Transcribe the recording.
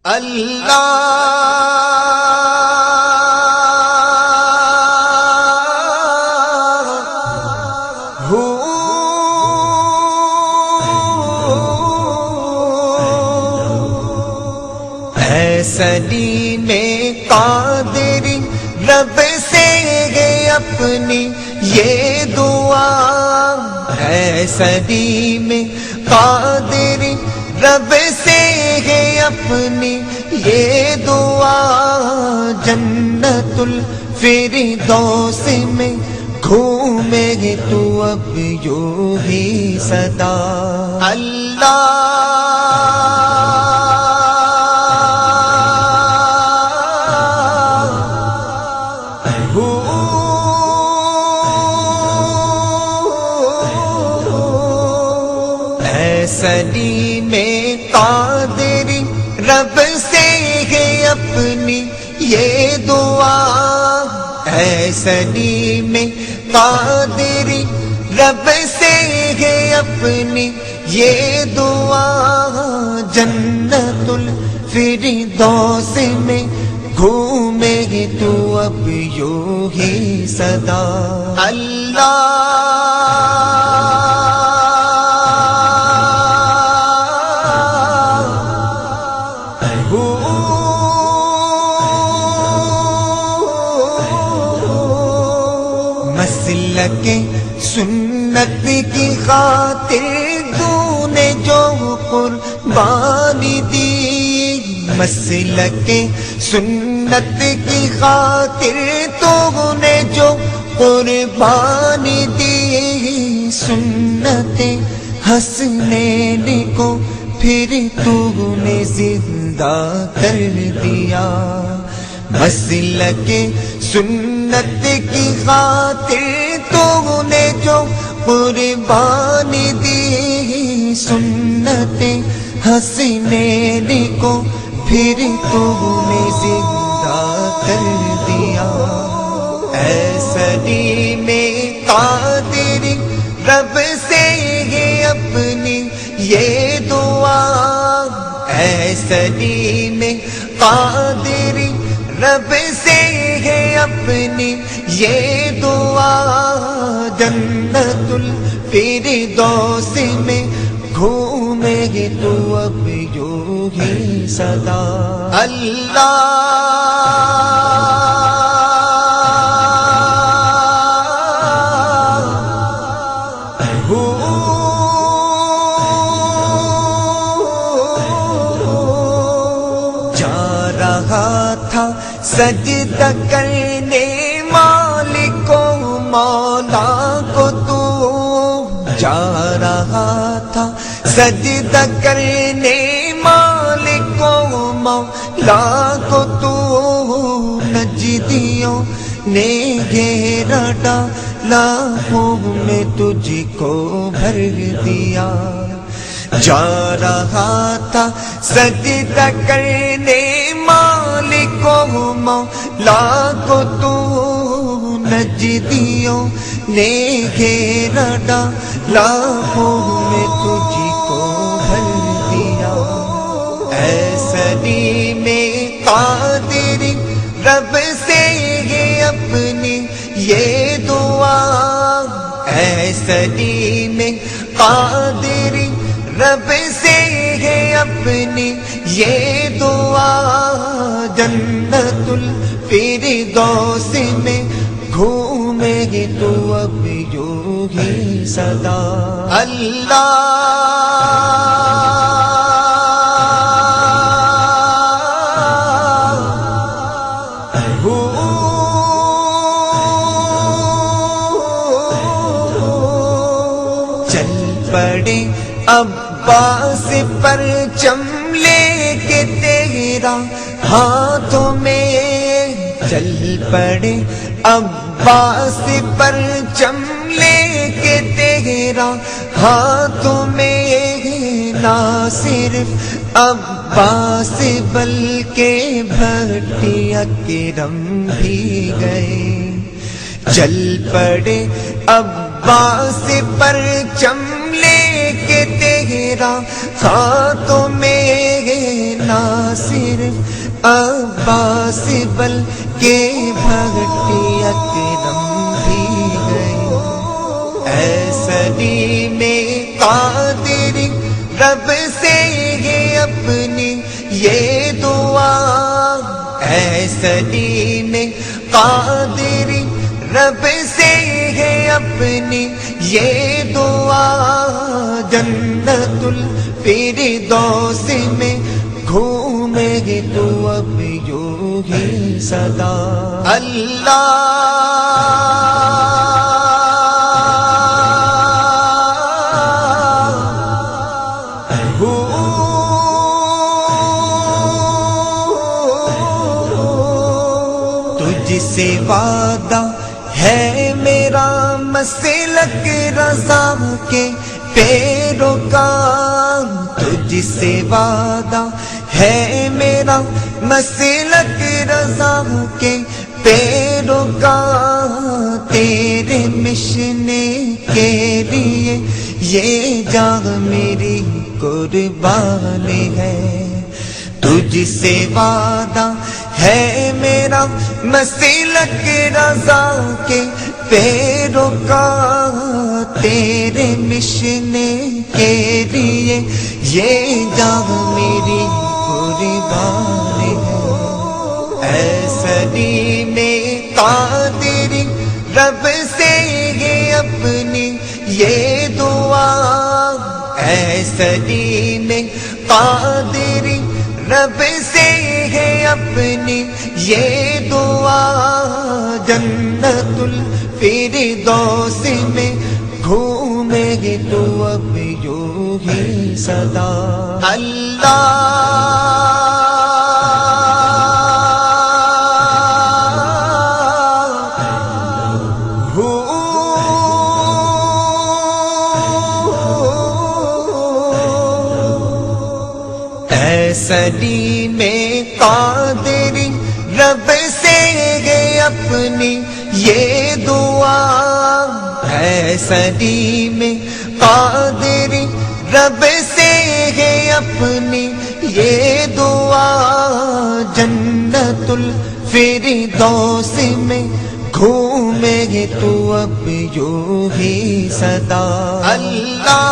سلیم قادری رب سے ہے اپنی یہ دعا ہے، سلیم قادری رب سے ہے اپنی یہ دعا، جنت الفردوس میں گھومے گے تو اب یوں ہی صدا اللہ سلیم قادری رب سے ہے اپنی یہ دعا ہے، سلیم قادری رب سے ہے اپنی یہ دعا، جنت الفردوس میں گھومے گے تو اب یوں ہی صدا اللہ مسلک سنت کی خاطر تو نے جو قربانی دی، مسلک سنت کی خاطر تو نے جو قربانی دی، سنت حسنین کو پھر تو نے زندہ کر دیا، مسلک سنت کی خاطر تو نے جو قربانی دی، سنت حسنین کو پھر تو نے زندہ کر دیا، اے سلیم قادری رب سے ہے اپنی یہ دعا، اے سلیم قادری رب سے ہے اپنی یہ دعا، جنت الفردوس میں گھومے گے تو اب یوں ہی صدا اللہ تھا سجدہ کرنے مالک و مولا کو، تو جا رہا تھا سجدہ کرنے مالک و مولا کو، تو نجدیوں نے گھیرا ڈالا میں تجھ کو بھر دیا، جا رہا تھا سجدہ کرنے مالک و مولا کو، تو نجدیوں نے گھیرا ڈالا میں تجھ کو بھر دیا، اے سلیم قادری رب سے ہے اپنی یہ دعا، اے سلیم قادری رب سے ہے اپنی یہ دعا، جنت الفردوس میں گھومے گے تو اب یوں ہی صدا اللہ چل پڑے عباس پرچم لے کے تیرا ہاتھوں میں، چل پڑے عباس پرچم لے کے تیرا ہاتھوں میں، نہ صرف عباس بلکہ بھٹی اکرم بھی گئے، چل پڑے عباس پرچم لے کے تیرا ہاتھوں میں، نہ صرف عباس بلکہ بھگتی اکرم بھی گئی. اے سلیم قادری رب سے ہے اپنی یہ دعا. اے سلیم قادری رب سے ہے اپنی یہ دعا. جنت الفردوس میں گھومے گی تو اب یوں ہی صدا. تجھ سے وعدہ ہے میرا مسلک رضا کے پیروکار. تجھ سے وعدہ ہے میرا مسلک رضا کے پیروکار. تیرے مشنے کے لیے یہ جان میری قربانی ہے. تجھ سے وعدہ ہے میرا مسلک رضا کے پیروکار. تیرے مشنے کے لیے یہ جان میری قربانی ہے. اے سلیم قادری رب سے ہے اپنی یہ دعا. اے سلیم قادری رب سے ہے اپنی یہ دعا. جنت الفردوس میں گھومے گی تو اب یوں ہی صدا. اے سلیم قادری رب سے ہے اپنی یہ دعا. اے سلیم قادری رب سے ہے اپنی یہ دعا. جنت الفردوس میں گھومے گی تو اب یوں ہی صدا. اللہ